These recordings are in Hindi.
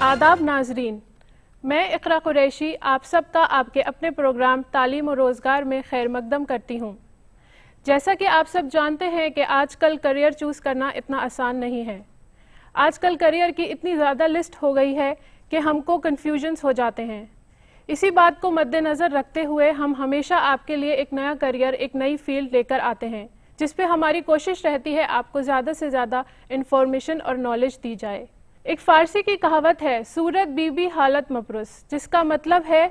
आदाब नाजरीन, मैं इकरा कुरैशी आप सबका आपके अपने प्रोग्राम तालीम और रोज़गार में खैर मकदम करती हूँ। जैसा कि आप सब जानते हैं कि आजकल करियर चूज़ करना इतना आसान नहीं है। आजकल करियर की इतनी ज़्यादा लिस्ट हो गई है कि हमको कन्फ्यूजन्स हो जाते हैं। इसी बात को मद्देनज़र रखते हुए हम हमेशा आपके लिए एक नया करियर, एक नई फील्ड लेकर आते हैं, जिस पे हमारी कोशिश रहती है आपको ज़्यादा से ज़्यादा इंफॉर्मेशन और नॉलेज दी जाए। एक फ़ारसी की कहावत है, सूरत बीबी हालत मपरुस, जिसका मतलब है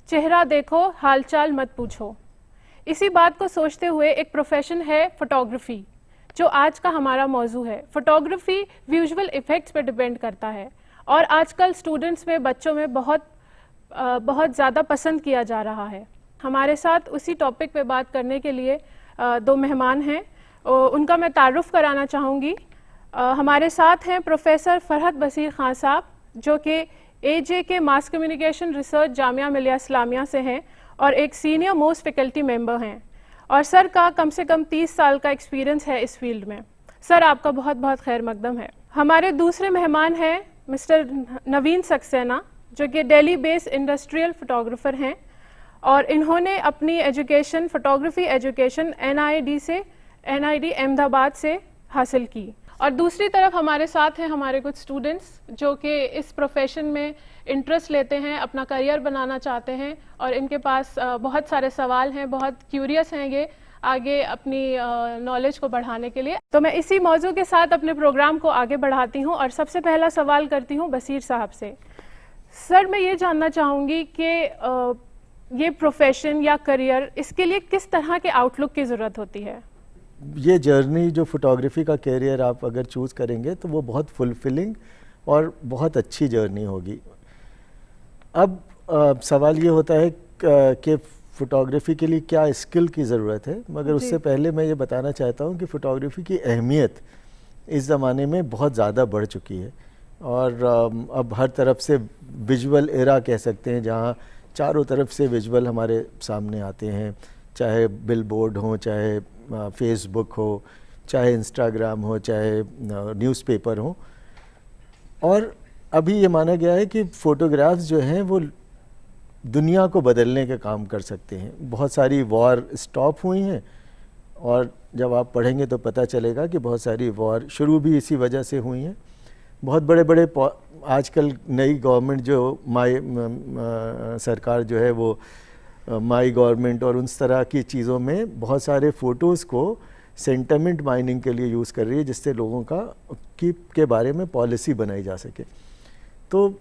चेहरा देखो हालचाल मत पूछो। इसी बात को सोचते हुए एक प्रोफेशन है फ़ोटोग्राफ़ी, जो आज का हमारा मौजू है। फ़ोटोग्राफ़ी विजुअल इफ़ेक्ट्स पर डिपेंड करता है और आजकल स्टूडेंट्स में, बच्चों में बहुत ज़्यादा पसंद किया जा रहा है। हमारे साथ उसी टॉपिक पे बात करने के लिए दो मेहमान हैं, उनका मैं तारुफ़ कराना चाहूँगी। हमारे साथ हैं प्रोफेसर फरहत बसीर खान साहब, जो कि AJK mass communication research Jamia Millia Islamia से हैं और एक सीनियर मोस्ट फैकल्टी मेंबर हैं, और सर का कम से कम 30 साल का एक्सपीरियंस है इस फील्ड में। सर, आपका बहुत बहुत खैर मकदम है। हमारे दूसरे मेहमान हैं मिस्टर नवीन सक्सेना, जो कि दिल्ली बेस्ड इंडस्ट्रियल फ़ोटोग्राफ़र हैं और इन्होंने अपनी education, photography education NID Ahmedabad से हासिल की। और दूसरी तरफ हमारे साथ हैं हमारे कुछ स्टूडेंट्स जो कि इस प्रोफेशन में इंटरेस्ट लेते हैं, अपना करियर बनाना चाहते हैं और इनके पास बहुत सारे सवाल हैं, बहुत क्यूरियस हैं ये आगे अपनी नॉलेज को बढ़ाने के लिए। तो मैं इसी मौजू के साथ अपने प्रोग्राम को आगे बढ़ाती हूँ और सबसे पहला सवाल करती हूँ बसीर साहब से। सर, मैं ये जानना चाहूँगी कि ये प्रोफेशन या करियर, इसके लिए किस तरह के आउटलुक की ज़रूरत होती है? ये जर्नी जो फ़ोटोग्राफ़ी का कैरियर आप अगर चूज़ करेंगे तो वो बहुत फुलफिलिंग और बहुत अच्छी जर्नी होगी। अब सवाल ये होता है कि फ़ोटोग्राफ़ी के लिए क्या स्किल की ज़रूरत है, मगर उससे पहले मैं ये बताना चाहता हूँ कि फ़ोटोग्राफ़ी की अहमियत इस ज़माने में बहुत ज़्यादा बढ़ चुकी है और अब हर तरफ से विजुअल एरा कह सकते हैं, जहाँ चारों तरफ से विजुअल हमारे सामने आते हैं, चाहे बिलबोर्ड हो, चाहे फेसबुक हो, चाहे इंस्टाग्राम हो, चाहे न्यूज़पेपर हो। और अभी ये माना गया है कि फ़ोटोग्राफ्स जो हैं वो दुनिया को बदलने का काम कर सकते हैं। बहुत सारी वॉर स्टॉप हुई हैं और जब आप पढ़ेंगे तो पता चलेगा कि बहुत सारी वॉर शुरू भी इसी वजह से हुई हैं। बहुत बड़े बड़े आजकल नई गवर्नमेंट जो सरकार जो है वो माई गवर्नमेंट और उस तरह की चीज़ों में बहुत सारे फ़ोटोज़ को सेंटिमेंट माइनिंग के लिए यूज़ कर रही है, जिससे लोगों के बारे में पॉलिसी बनाई जा सके। तो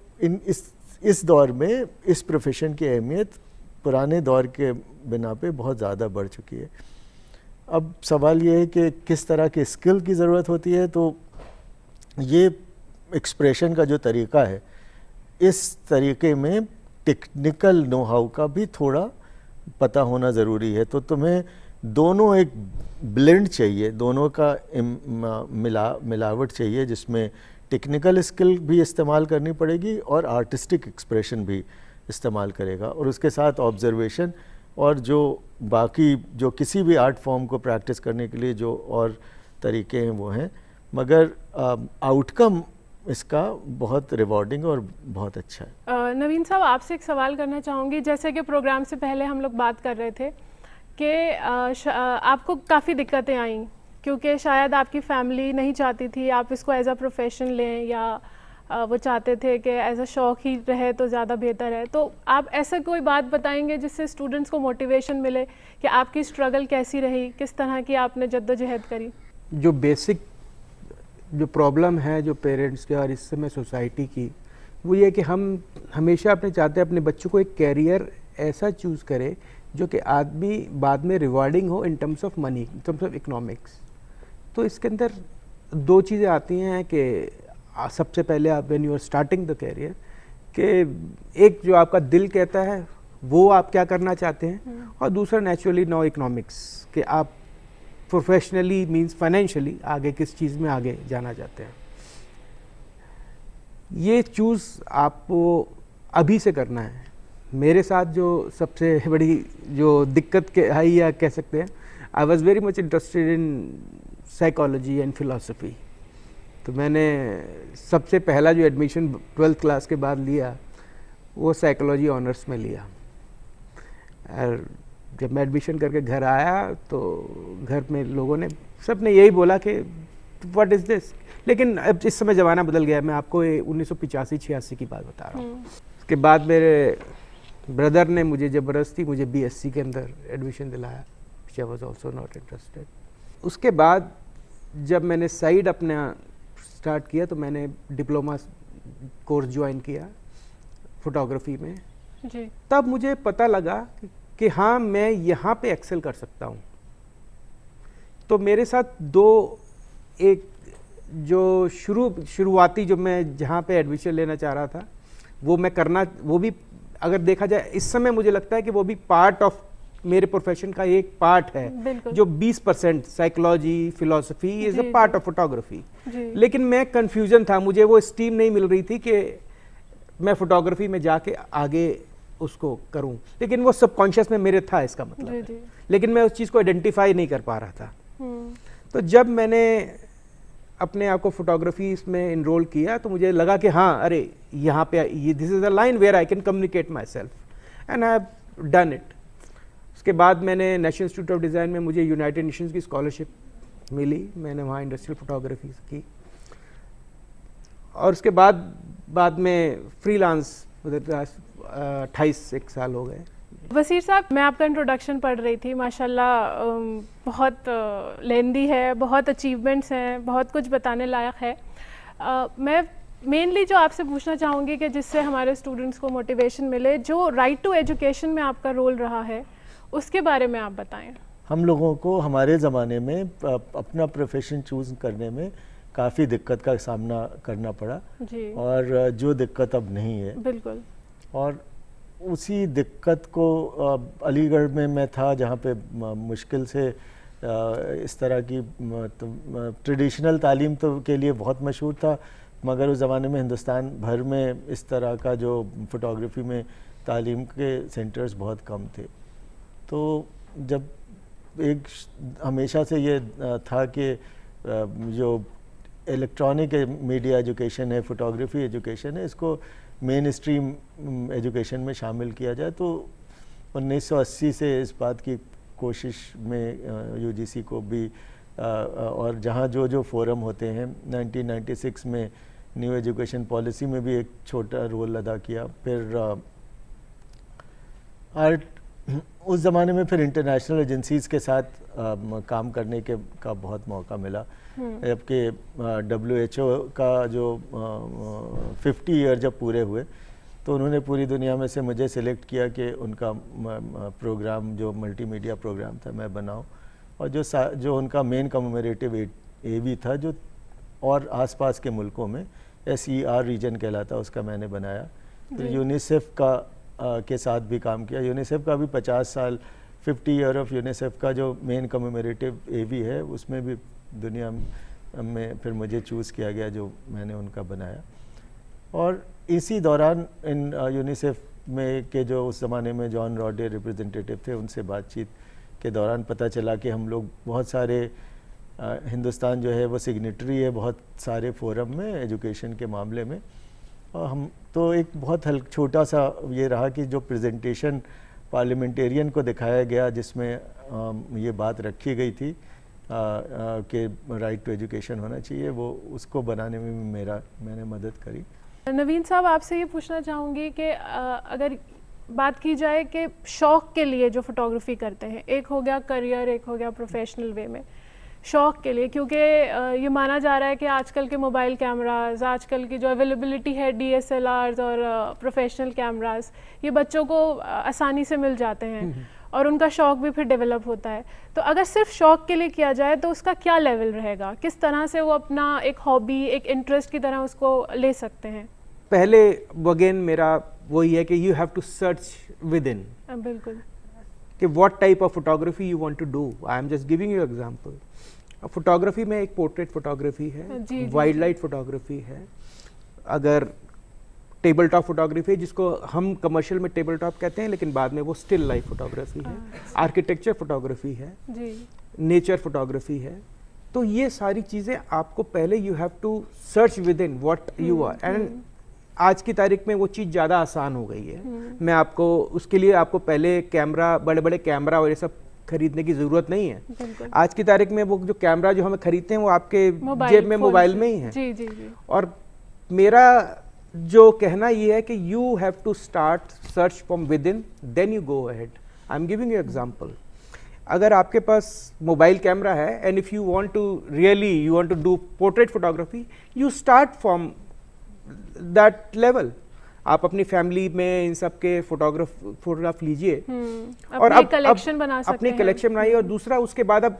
इस दौर में इस प्रोफेशन की अहमियत पुराने दौर के बिना पे बहुत ज़्यादा बढ़ चुकी है। अब सवाल ये है कि किस तरह के स्किल की ज़रूरत होती है। तो ये एक्सप्रेशन का जो तरीका है, इस तरीके में टेक्निकल नो हाउ का भी थोड़ा पता होना ज़रूरी है। तो तुम्हें दोनों एक ब्लेंड चाहिए, दोनों का मिलावट चाहिए, जिसमें टेक्निकल स्किल भी इस्तेमाल करनी पड़ेगी और आर्टिस्टिक एक्सप्रेशन भी इस्तेमाल करेगा, और उसके साथ ऑब्जर्वेशन और जो बाकी जो किसी भी आर्ट फॉर्म को प्रैक्टिस करने के लिए जो और तरीके हैं वो हैं, मगर आउटकम इसका बहुत रिवॉर्डिंग और बहुत अच्छा है। नवीन साहब, आपसे एक सवाल करना चाहूँगी। जैसे कि प्रोग्राम से पहले हम लोग बात कर रहे थे कि आपको काफ़ी दिक्कतें आईं क्योंकि शायद आपकी फैमिली नहीं चाहती थी आप इसको एज अ प्रोफेशन लें, या वो चाहते थे कि एज अ शौक ही रहे तो ज़्यादा बेहतर है। तो आप ऐसा कोई बात बताएंगे जिससे स्टूडेंट्स को मोटिवेशन मिले कि आपकी स्ट्रगल कैसी रही, किस तरह की आपने जद्दोजहद करी? जो बेसिक जो प्रॉब्लम है जो पेरेंट्स के और इस समय सोसाइटी की, वो ये कि हम हमेशा अपने चाहते हैं अपने बच्चों को एक कैरियर ऐसा चूज़ करे जो कि आदमी बाद में रिवार्डिंग हो in terms of money, in terms of economics. तो इसके अंदर दो चीज़ें आती हैं कि सबसे पहले आप when you are starting the career, कि एक जो आपका दिल कहता है वो आप क्या करना चाहते हैं, और दूसरा नेचुरली नो इकोनॉमिक्स, कि आप प्रोफेशनली मींस फाइनेंशियली आगे किस चीज़ में आगे जाना चाहते हैं। ये चूज़ आपको अभी से करना है। मेरे साथ जो सबसे बड़ी जो दिक्कत आई या कह सकते हैं, I was very much interested in psychology and philosophy, तो मैंने सबसे पहला जो एडमिशन 12th क्लास के बाद लिया वो साइकोलॉजी ऑनर्स में लिया। और जब मैं एडमिशन करके घर आया तो घर में लोगों ने सब ने यही बोला कि व्हाट इज़ दिस, लेकिन अब इस समय ज़माना बदल गया है। मैं आपको 1985-86 की बात बता रहा हूँ। उसके बाद मेरे ब्रदर ने मुझे ज़बरदस्ती मुझे बीएससी के अंदर एडमिशन दिलाया, which I was also not interested. उसके बाद जब मैंने साइड अपना स्टार्ट किया तो मैंने डिप्लोमा कोर्स ज्वाइन किया फोटोग्राफी में जी। तब मुझे पता लगा कि हाँ मैं यहाँ पे एक्सेल कर सकता हूँ। तो मेरे साथ एक जो शुरुआती जो मैं जहाँ पे एडमिशन लेना चाह रहा था वो भी अगर देखा जाए इस समय मुझे लगता है कि वो भी पार्ट ऑफ मेरे प्रोफेशन का एक पार्ट है। जो 20% psychology philosophy is a part of photography. लेकिन मैं कंफ्यूजन था, मुझे वो स्टीम नहीं मिल रही थी कि मैं फोटोग्राफी में जाके आगे उसको करूं, लेकिन वो सबकॉन्शियस में मेरे था इसका मतलब है। लेकिन मैं उस चीज़ को आइडेंटिफाई नहीं कर पा रहा था। तो जब मैंने अपने आप को फोटोग्राफी में इनरोल किया तो मुझे लगा कि हाँ अरे यहाँ पे this is a line where I can communicate myself and I have done it. उसके बाद मैंने नेशनल इंस्टीट्यूट ऑफ डिज़ाइन में मुझे यूनाइटेड नेशंस की स्कॉलरशिप मिली, मैंने वहाँ इंडस्ट्रियल फोटोग्राफी की। और उसके बाद में फ्रीलांस 28 साल हो गए। वसीर साहब, मैं आपका इंट्रोडक्शन पढ़ रही थी, माशाल्लाह बहुत लेंदी है, बहुत अचीवमेंट्स हैं, बहुत कुछ बताने लायक है। मैं मेनली जो आपसे पूछना चाहूँगी कि जिससे हमारे स्टूडेंट्स को मोटिवेशन मिले, जो राइट टू एजुकेशन में आपका रोल रहा है उसके बारे में आप बताएं। हम लोगों को हमारे ज़माने में अपना प्रोफेशन चूज़ करने में काफ़ी दिक्कत का सामना करना पड़ा जी। और जो दिक्कत अब नहीं है। बिल्कुल। और उसी दिक्कत को अलीगढ़ में मैं था जहाँ पे मुश्किल से इस तरह की ट्रेडिशनल तालीम तो के लिए बहुत मशहूर था, मगर उस ज़माने में हिंदुस्तान भर में इस तरह का जो फ़ोटोग्राफी में तालीम के सेंटर्स बहुत कम थे। तो जब हमेशा से ये था कि जो इलेक्ट्रॉनिक मीडिया एजुकेशन है, फ़ोटोग्राफी एजुकेशन है, इसको मेन स्ट्रीम एजुकेशन में शामिल किया जाए। तो 1980 से इस बात की कोशिश में यूजीसी को भी और जहाँ जो फोरम होते हैं, 1996 में न्यू एजुकेशन पॉलिसी में भी एक छोटा रोल अदा किया। फिर उस ज़माने में फिर इंटरनेशनल एजेंसीज़ के साथ काम करने का बहुत मौका मिला, जबकि WHO का जो 50 ईयर जब पूरे हुए तो उन्होंने पूरी दुनिया में से मुझे सिलेक्ट किया कि उनका प्रोग्राम जो मल्टीमीडिया प्रोग्राम था मैं बनाऊं, और जो उनका मेन कमेमोरेटिव AV था जो और आसपास के मुल्कों में SER रीजन कहलाता, उसका मैंने बनाया। फिर यूनिसेफ के साथ भी काम किया। यूनिसेफ का भी 50 साल 50 ईयर ऑफ यूनिसेफ का जो मेन कमेमोरेटिव AV है उसमें भी दुनिया में फिर मुझे चूज़ किया गया, जो मैंने उनका बनाया। और इसी दौरान इन यूनिसेफ में के जो उस ज़माने में जॉन रॉडे रिप्रेजेंटेटिव थे, उनसे बातचीत के दौरान पता चला कि हम लोग बहुत सारे हिंदुस्तान जो है वो सिग्नेटरी है बहुत सारे फोरम में एजुकेशन के मामले में, और हम तो एक बहुत छोटा सा ये रहा कि जो प्रेजेंटेशन पार्लियामेंटेरियन को दिखाया गया जिसमें ये बात रखी गई थी कि राइट टू एजुकेशन होना चाहिए, वो उसको बनाने में भी मैंने मदद करी। नवीन साहब, आपसे ये पूछना चाहूँगी कि अगर बात की जाए कि शौक़ के लिए जो फोटोग्राफी करते हैं, एक हो गया करियर, एक हो गया प्रोफेशनल वे में, शौक़ के लिए, क्योंकि ये माना जा रहा है कि आजकल के मोबाइल कैमरास, आजकल की जो अवेलेबिलिटी है DSLRs और प्रोफेशनल कैमरास, ये बच्चों को आसानी से मिल जाते हैं और उनका शौक़ भी फिर डेवलप होता है। तो अगर सिर्फ शौक़ के लिए किया जाए तो उसका क्या लेवल रहेगा, किस तरह से वो अपना एक हॉबी, एक इंटरेस्ट की तरह उसको ले सकते हैं? पहले अगेन मेरा वही है कि you have to search within. बिल्कुल, कि what type of photography you want to do. I am just giving you example. Photography में एक पोर्ट्रेट फोटोग्राफी है, वाइल्ड लाइट फोटोग्राफी है, अगर टेबल टॉप फोटोग्राफी जिसको हम कमर्शियल में टेबल टॉप कहते हैं, लेकिन बाद में वो स्टिल लाइफ फोटोग्राफी है, आर्किटेक्चर फोटोग्राफी है, नेचर फोटोग्राफी है, तो ये सारी चीज़ें आपको पहले you have to search within what you are, and आज की तारीख में वो चीज़ ज़्यादा आसान हो गई है। मैं आपको उसके लिए आपको पहले कैमरा, बड़े बड़े कैमरा और ये सब खरीदने की ज़रूरत नहीं है। आज की तारीख में वो जो कैमरा जो हमें खरीदते हैं वो आपके जेब में, मोबाइल में ही है। जी जी जी। और मेरा जो कहना ये है कि you have to start search from within, then you go ahead. I am giving you example. अगर आपके पास मोबाइल कैमरा है and if you want to really you want to do portrait photography, you start from that level. आप अपनी फैमिली में इन सब के फोटोग्राफ लीजिए और अपनी कलेक्शन बना सकते अपनी हैं। कलेक्शन बनाइए। और दूसरा, उसके बाद अब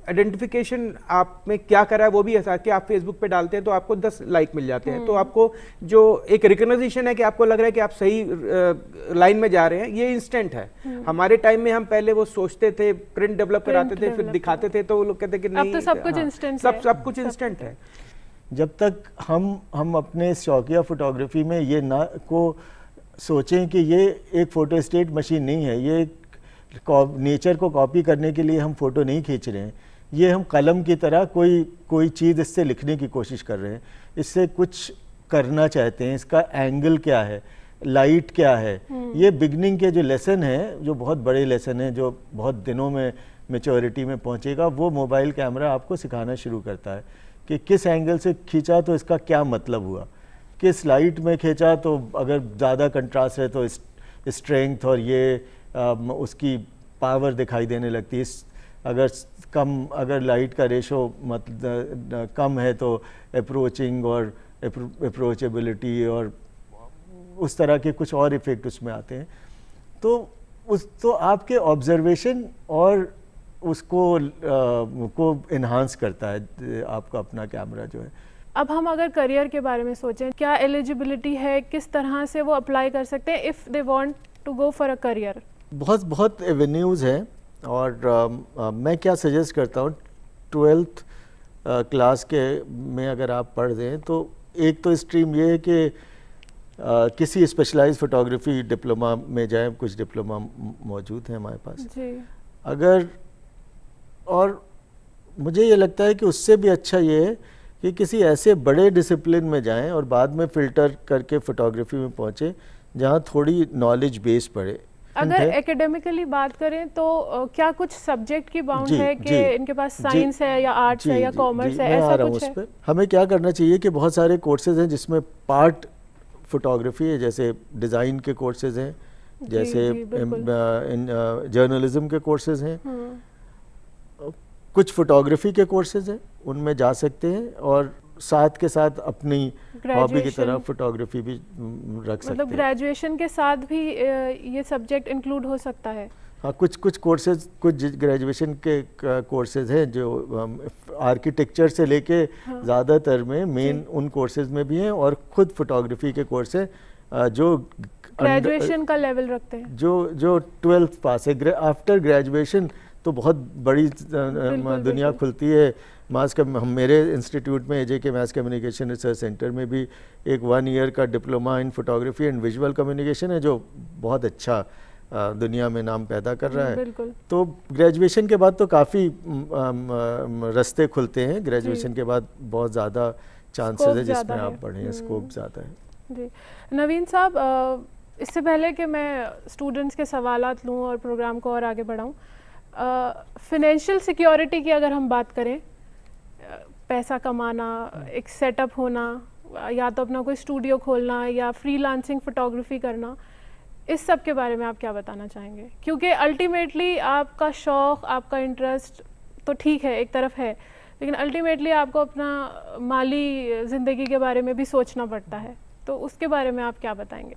आइडेंटिफिकेशन आप में क्या करा है वो भी ऐसा कि आप फेसबुक पे डालते हैं तो आपको 10 लाइक मिल जाते हैं, तो आपको जो एक रिकग्नाइजेशन है कि आपको लग रहा है कि आप सही लाइन में जा रहे हैं, ये इंस्टेंट है। हमारे टाइम में हम पहले वो सोचते थे, प्रिंट डेवलप कराते थे, फिर दिखाते थे, तो वो लोग कहते कि नहीं, अब तो सब कुछ इंस्टेंट सब कुछ इंस्टेंट है। जब तक हम अपने शौकिया फोटोग्राफी में ये ना को सोचें कि ये एक फोटो स्टेट मशीन नहीं है, ये नेचर को कॉपी करने के लिए हम फ़ोटो नहीं खींच रहे हैं, ये हम कलम की तरह कोई चीज़ इससे लिखने की कोशिश कर रहे हैं, इससे कुछ करना चाहते हैं, इसका एंगल क्या है, लाइट क्या है। ये बिगनिंग के जो लेसन है, जो बहुत बड़े लेसन हैं, जो बहुत दिनों में मैच्योरिटी में पहुंचेगा, वो मोबाइल कैमरा आपको सिखाना शुरू करता है कि किस एंगल से खींचा तो इसका क्या मतलब हुआ, किस लाइट में खींचा तो अगर ज़्यादा कंट्रास्ट है तो स्ट्रेंथ और ये उसकी पावर दिखाई देने लगती है, अगर लाइट का रेशो कम है तो अप्रोचिंग और अप्रोचेबिलिटी और उस तरह के कुछ और इफ़ेक्ट उसमें आते हैं। तो आपके ऑब्जर्वेशन और उसको को इन्हांस करता है आपका अपना कैमरा जो है। अब हम अगर करियर के बारे में सोचें, क्या एलिजिबिलिटी है, किस तरह से वो अप्लाई कर सकते हैं if they want to go for a career? बहुत एवेन्यूज़ हैं और मैं क्या सजेस्ट करता हूँ, 12th क्लास के में अगर आप पढ़ दें तो एक तो स्ट्रीम ये है कि किसी स्पेशलाइज्ड फोटोग्राफी डिप्लोमा में जाएं, कुछ डिप्लोमा मौजूद हैं हमारे पास जी। अगर, और मुझे ये लगता है कि उससे भी अच्छा ये है कि किसी ऐसे बड़े डिसिप्लिन में जाएं और बाद में फ़िल्टर करके फ़ोटोग्राफी में पहुँचे जहाँ थोड़ी नॉलेज बेस पड़े। अगर एकेडमिकली बात करें तो क्या कुछ सब्जेक्ट की बाउंड है कि इनके पास साइंस है या आर्ट्स है या कॉमर्स है, ऐसा कुछ है? हमें क्या करना चाहिए कि बहुत सारे कोर्सेज हैं जिसमें पार्ट फोटोग्राफी है, जैसे डिज़ाइन के कोर्सेज हैं, जैसे जर्नलिज्म के कोर्सेज हैं, कुछ फोटोग्राफी के कोर्सेज हैं, उनमें जा सकते हैं और साथ के साथ अपनी हॉबी की तरह फोटोग्राफी भी रख सकते हैं। मतलब ग्रेजुएशन के साथ भी ये सब्जेक्ट इंक्लूड हो सकता है? हाँ, कुछ कोर्सेज, कुछ ग्रेजुएशन के कोर्सेज हैं जो आर्किटेक्चर से लेके ज़्यादातर में मेन उन कोर्सेज में भी हैं, और खुद फोटोग्राफी के कोर्स हैं जो ग्रेजुएशन का लेवल रखते हैं, जो 12th पास है। आफ्टर ग्रेजुएशन तो बहुत बड़ी दुनिया खुलती है। मेरे इंस्टीट्यूट में AJK mass communication research centre में भी एक 1 ईयर का diploma in photography and visual communication है जो बहुत अच्छा दुनिया में नाम पैदा कर रहा है। तो ग्रेजुएशन के बाद तो काफ़ी रास्ते खुलते हैं, ग्रेजुएशन के बाद बहुत ज़्यादा चांसेस है जिसमें आप पढ़ें, स्कोप ज़्यादा है। जी नवीन साहब, इससे पहले कि मैं स्टूडेंट्स के सवालात लूँ और प्रोग्राम को और आगे बढ़ाऊँ, फिनेंशियल सिक्योरिटी की अगर हम बात करें, पैसा कमाना, एक सेटअप होना, या तो अपना कोई स्टूडियो खोलना या फ्रीलांसिंग फोटोग्राफी करना, इस सब के बारे में आप क्या बताना चाहेंगे? क्योंकि अल्टीमेटली आपका शौक़, आपका इंटरेस्ट तो ठीक है, एक तरफ है, लेकिन अल्टीमेटली आपको अपना माली ज़िंदगी के बारे में भी सोचना पड़ता है, तो उसके बारे में आप क्या बताएंगे?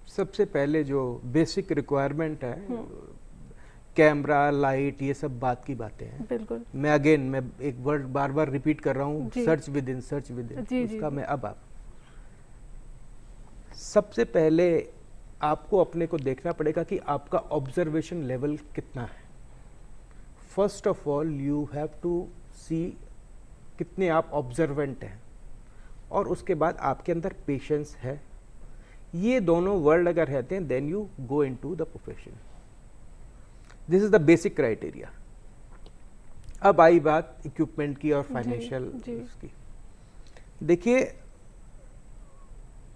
सबसे पहले जो बेसिक रिक्वायरमेंट है, कैमरा, लाइट, ये सब बात की बातें हैं। बिल्कुल। मैं एक वर्ड बार बार रिपीट कर रहा हूँ, search with in, search with in. उसका मैं अब आप सबसे पहले आपको अपने को देखना पड़ेगा कि आपका ऑब्जर्वेशन लेवल कितना है। First of all you have to see कितने आप ऑब्जर्वेंट हैं, और उसके बाद आपके अंदर पेशेंस है। ये दोनों वर्ड अगर रहते हैं, then you go into the profession. This is the basic criteria. अब आई बात इक्विपमेंट की और फाइनेंशियल जी। उसकी। देखिए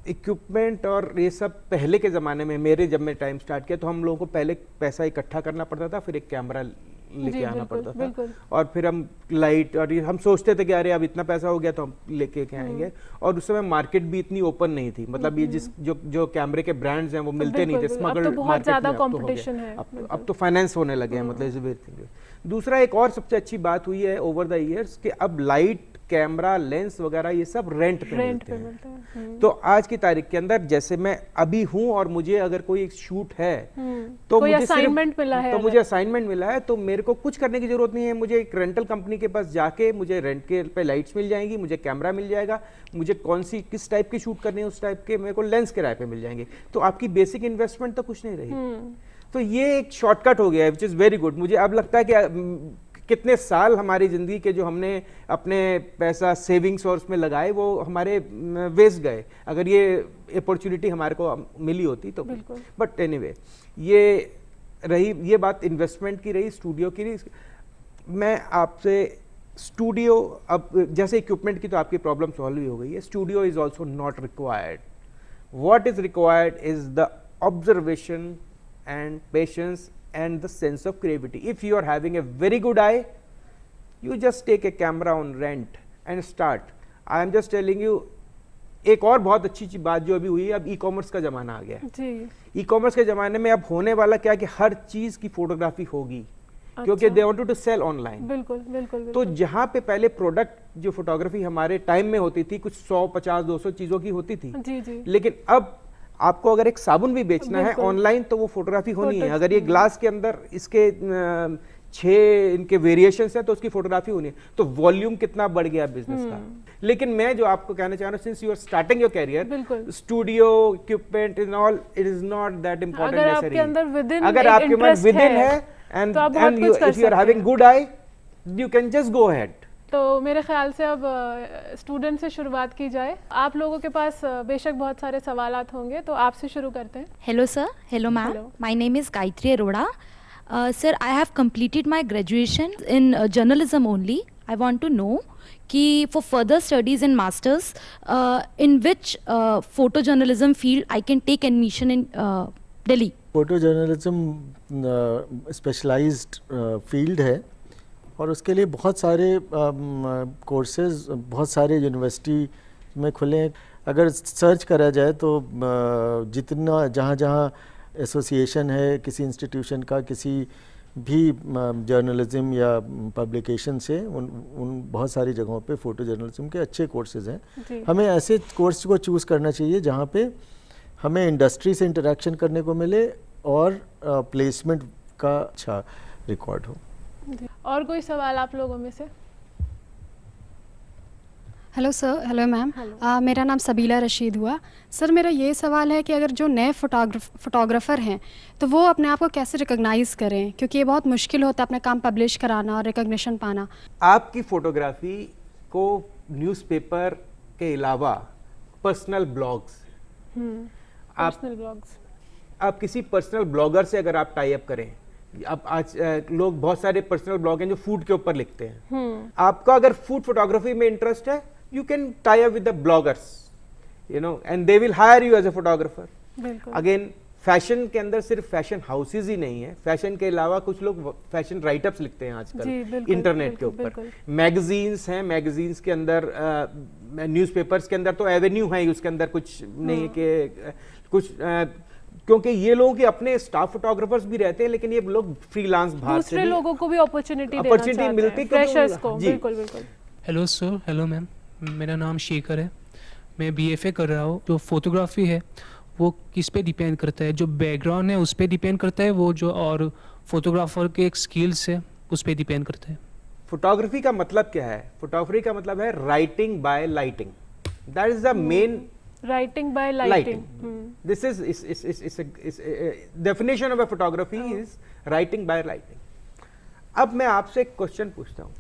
इक्विपमेंट और ये सब पहले के ज़माने में, जब मैं टाइम स्टार्ट किया तो हम लोगों को पहले पैसा इकट्ठा करना पड़ता था, फिर एक कैमरा लेके जी, आना बिल्कुल, पड़ता था, बिल्कुल। और फिर हम लाइट, और ये हम सोचते थे कि अरे अब इतना पैसा हो गया तो हम लेके के आएंगे। और उस समय मार्केट भी इतनी ओपन नहीं थी, मतलब ये जो कैमरे के ब्रांड्स हैं वो मिलते नहीं थे, बिल्कुल, अब स्मगल तो बहुत ज़्यादा कंपटीशन है, अब तो फाइनेंस होने लगे हैं, मतलब दूसरा एक और सबसे अच्छी बात हुई है ओवर द इयर्स कि अब लाइट, कैमरा, लेंस वगैरह ये सब रेंट पे मिलते हैं। तो आज की तारीख के अंदर जैसे मैं अभी हूं और मुझे अगर कोई एक शूट है तो कोई मुझे असाइनमेंट मिला है, तो मुझे असाइनमेंट मिला है तो मेरे को कुछ करने की जरूरत नहीं है, मुझे एक रेंटल कंपनी के पास जाके मुझे रेंट के पे लाइट्स मिल जाएंगी, मुझे कैमरा मिल जाएगा, मुझे किस टाइप की शूट करनी है उस टाइप के मेरे को लेंस किराए पे मिल जाएंगे। तो आपकी बेसिक इन्वेस्टमेंट तो कुछ नहीं रही। तो ये एक शॉर्टकट हो गया है, विच इज वेरी गुड। मुझे अब लगता है कि कितने साल हमारी ज़िंदगी के जो हमने अपने पैसा सेविंग्स और उसमें लगाए वो हमारे वेस्ट गए, अगर ये अपॉर्चुनिटी हमारे को मिली होती तो। बट एनीवे, ये बात इन्वेस्टमेंट की रही, स्टूडियो की रही। मैं आपसे स्टूडियो, अब जैसे इक्विपमेंट की तो आपकी प्रॉब्लम सॉल्व ही हो गई है, studio is also not required. What is required is the observation and patience and the sense of creativity. If you are having a very good eye, you just take a camera on rent and start. I am just telling you, एक और बहुत अच्छी बात जो अभी हुई है, अब ई कॉमर्स का जमाना आ गया है। ई कॉमर्स के जमाने में अब होने वाला क्या कि हर चीज की फोटोग्राफी होगी, क्योंकि they wanted to sell online. बिल्कुल बिल्कुल। तो जहाँ पे पहले प्रोडक्ट जो फोटोग्राफी हमारे टाइम में होती थी, कुछ 100, 50, 200 चीजों की होती थी, जी। लेकिन अब आपको अगर एक साबुन भी बेचना है ऑनलाइन तो वो फोटोग्राफी होनी है। अगर ये ग्लास के अंदर इसके 6 इनके वेरिएशंस हैं तो उसकी फोटोग्राफी होनी है। तो वॉल्यूम कितना बढ़ गया बिजनेस का। लेकिन मैं जो आपको कहना चाह रहा हूँ, since you are starting your career, studio equipment is all, it is not that important necessary. अगर आपके मन विदिन है and if you are having good eye, you can just go ahead. तो मेरे ख्याल से अब स्टूडेंट से शुरुआत की जाए। आप लोगों के पास बेशक बहुत सारे सवालात होंगे, तो आपसे शुरू करते हैं। Hello sir, hello ma'am, my name is Gayatri Arora. Sir, I have completed my graduation in journalism only. I want to know कि for further studies and masters, in which photojournalism field I can take admission in Delhi. Photo journalism specialised field है और उसके लिए बहुत सारे कोर्सेज बहुत सारे यूनिवर्सिटी में खुले हैं। अगर सर्च करा जाए तो जितना जहाँ एसोसिएशन है किसी इंस्टीट्यूशन का, किसी भी जर्नलिज्म या पब्लिकेशन से, उन बहुत सारी जगहों पे फ़ोटो जर्नलिज्म के अच्छे कोर्सेज हैं। हमें ऐसे कोर्स को चूज़ करना चाहिए जहाँ पे हमें इंडस्ट्री से इंटरेक्शन करने को मिले और प्लेसमेंट का अच्छा रिकॉर्ड हो। और कोई सवाल आप लोगों में से? हेलो सर, हेलो मैम, मेरा नाम सबीला रशीद हुआ। सर, मेरा ये सवाल है कि अगर जो नए फोटोग्राफ़र हैं तो वो अपने आप को कैसे रिकॉग्नाइज़ करें, क्योंकि ये बहुत मुश्किल होता है अपना काम पब्लिश कराना और रिकॉग्निशन पाना। आपकी फ़ोटोग्राफी को न्यूज़पेपर के अलावा पर्सनल ब्लॉग्स, आप किसी पर्सनल ब्लॉगर से अगर आप टाई अप करें, अब आज लोग बहुत सारे पर्सनल ब्लॉग हैं जो फूड के ऊपर लिखते हैं। आपका अगर फूड फोटोग्राफी में इंटरेस्ट है, you can tie up with the bloggers, you know, and they will hire you as a photographer. Again, fashion के अंदर सिर्फ फैशन हाउसेज ही नहीं है, फैशन के अलावा कुछ लोग फैशन राइटअप्स लिखते हैं आजकल इंटरनेट के ऊपर। मैगजीन्स हैं, मैगजीन्स के अंदर, न्यूज़पेपर्स के अंदर तो एवेन्यू है, उसके अंदर कुछ नहीं कि कुछ, क्योंकि ये लोग अपने स्टाफ फोटोग्राफर्स भी रहते हैं, लेकिन ये लोग फ्रीलांस बाहर से दूसरे लोगों को भी अपॉर्चुनिटी मिलती है, फ्रेशर्स को। बिल्कुल। हेलो सर, हेलो मैम, मेरा नाम शेखर है, मैं BFA कर रहा हूँ। जो फोटोग्राफी है वो किस पे डिपेंड करता है? जो बैकग्राउंड है उस पे डिपेंड करता है वो, जो और फोटोग्राफर के एक स्किल्स है उस पे डिपेंड करता है। फोटोग्राफी का मतलब क्या है? फोटोग्राफी का मतलब है writing by lighting. That is the main writing by lighting. This is definition of a photography is writing by lighting. अब मैं आपसे एक क्वेश्चन पूछता हूँ।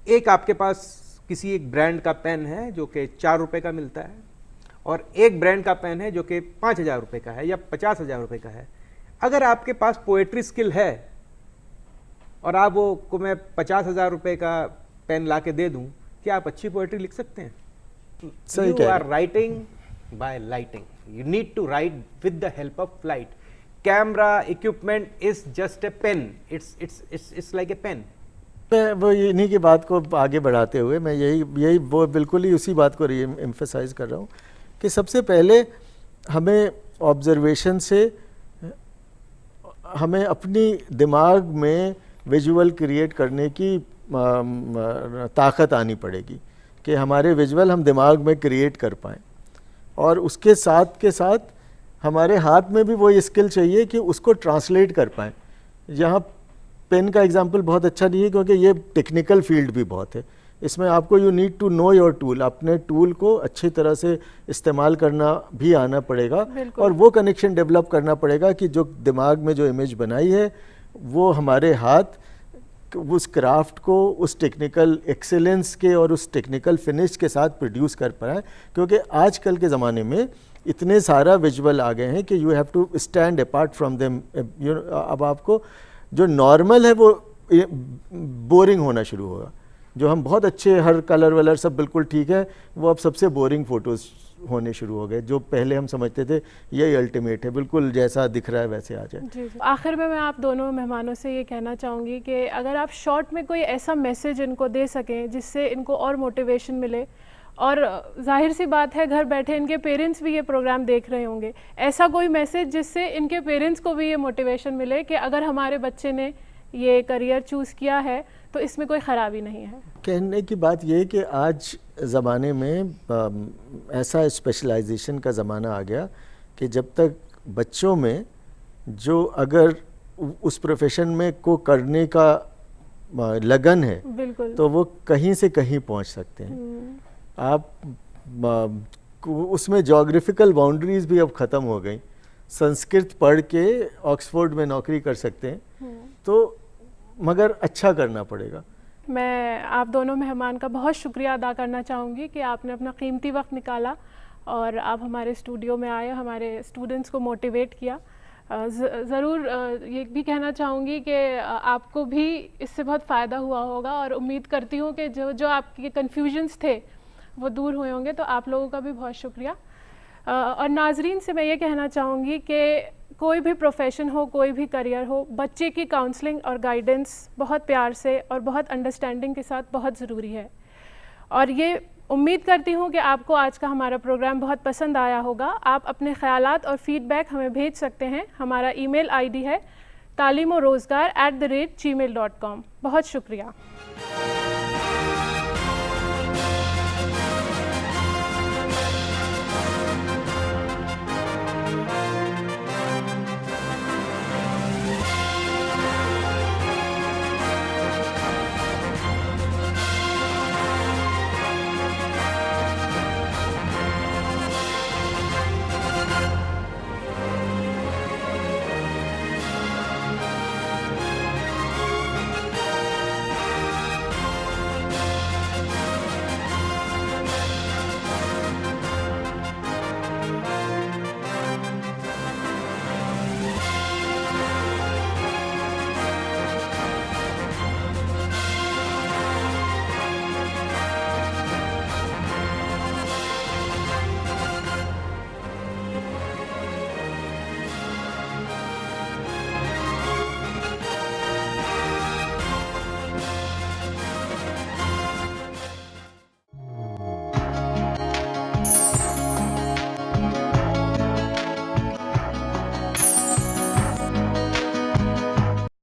एक आपके पास किसी एक ब्रांड का पेन है जो कि 4 रुपए का मिलता है, और एक ब्रांड का पेन है जो कि 5,000 रुपए का है या 50,000 रुपए का है। अगर आपके पास पोएट्री स्किल है और आप वो को मैं 50,000 रुपए का पेन ला के दे दूं, क्या आप अच्छी पोएट्री लिख सकते हैं? सही You कह रहे are writing by lighting. You need to write with the help of light. Camera equipment is just a pen. It's like a pen. मैं वो इन्हीं की बात को आगे बढ़ाते हुए मैं यही वो बिल्कुल ही उसी बात को एम्फसाइज कर रहा हूँ कि सबसे पहले हमें ऑब्जर्वेशन से हमें अपनी दिमाग में विजुअल क्रिएट करने की ताकत आनी पड़ेगी कि हमारे विजुअल हम दिमाग में क्रिएट कर पाएँ, और उसके साथ के साथ हमारे हाथ में भी वो स्किल चाहिए कि उसको ट्रांसलेट कर पाएँ। यहाँ पेन का एग्जाम्पल बहुत अच्छा नहीं है क्योंकि ये टेक्निकल फील्ड भी बहुत है, इसमें आपको you need to know your tool, अपने टूल को अच्छी तरह से इस्तेमाल करना भी आना पड़ेगा और वो कनेक्शन डेवलप करना पड़ेगा कि जो दिमाग में जो इमेज बनाई है वो हमारे हाथ उस क्राफ्ट को उस टेक्निकल एक्सेलेंस के और उस टेक्निकल फिनिश के साथ प्रोड्यूस कर पाए, क्योंकि आजकल के ज़माने में इतने सारा विजुअल आ गए हैं कि you have to stand apart from them. अब आपको जो नॉर्मल है वो बोरिंग होना शुरू होगा, जो हम बहुत अच्छे हर कलर वलर सब बिल्कुल ठीक है, वो अब सबसे बोरिंग फ़ोटोज़ होने शुरू हो गए। जो पहले हम समझते थे यही अल्टीमेट है, बिल्कुल जैसा दिख रहा है वैसे आ जाए। जी। आखिर में मैं आप दोनों मेहमानों से ये कहना चाहूँगी कि अगर आप शॉर्ट में कोई ऐसा मैसेज इनको दे सकें जिससे इनको और मोटिवेशन मिले, और जाहिर सी बात है घर बैठे इनके पेरेंट्स भी ये प्रोग्राम देख रहे होंगे, ऐसा कोई मैसेज जिससे इनके पेरेंट्स को भी ये मोटिवेशन मिले कि अगर हमारे बच्चे ने ये करियर चूज़ किया है तो इसमें कोई ख़राबी नहीं है। कहने की बात ये है कि आज ज़माने में ऐसा स्पेशलाइजेशन का ज़माना आ गया कि जब तक बच्चों में जो अगर उस प्रोफेशन में को करने का लगन है बिल्कुल, तो वो कहीं से कहीं पहुंच सकते हैं। आप उसमें जोग्राफिकल बाउंड्रीज भी अब ख़त्म हो गई, संस्कृत पढ़ के ऑक्सफोर्ड में नौकरी कर सकते हैं, तो मगर अच्छा करना पड़ेगा। मैं आप दोनों मेहमान का बहुत शुक्रिया अदा करना चाहूँगी कि आपने अपना कीमती वक्त निकाला और आप हमारे स्टूडियो में आए, हमारे स्टूडेंट्स को मोटिवेट किया। ज़रूर ये भी कहना चाहूँगी कि आपको भी इससे बहुत फ़ायदा हुआ होगा, और उम्मीद करती हूँ कि जो आपके कन्फ्यूजन्स थे वो दूर हुए होंगे। तो आप लोगों का भी बहुत शुक्रिया। और नाजरीन से मैं ये कहना चाहूँगी कि कोई भी प्रोफेशन हो, कोई भी करियर हो, बच्चे की काउंसलिंग और गाइडेंस बहुत प्यार से और बहुत अंडरस्टैंडिंग के साथ बहुत ज़रूरी है। और ये उम्मीद करती हूँ कि आपको आज का हमारा प्रोग्राम बहुत पसंद आया होगा। आप अपने ख़यालात और फीडबैक हमें भेज सकते हैं। हमारा ईमेल आईडी है talimorozgar@gmail.com। बहुत शुक्रिया।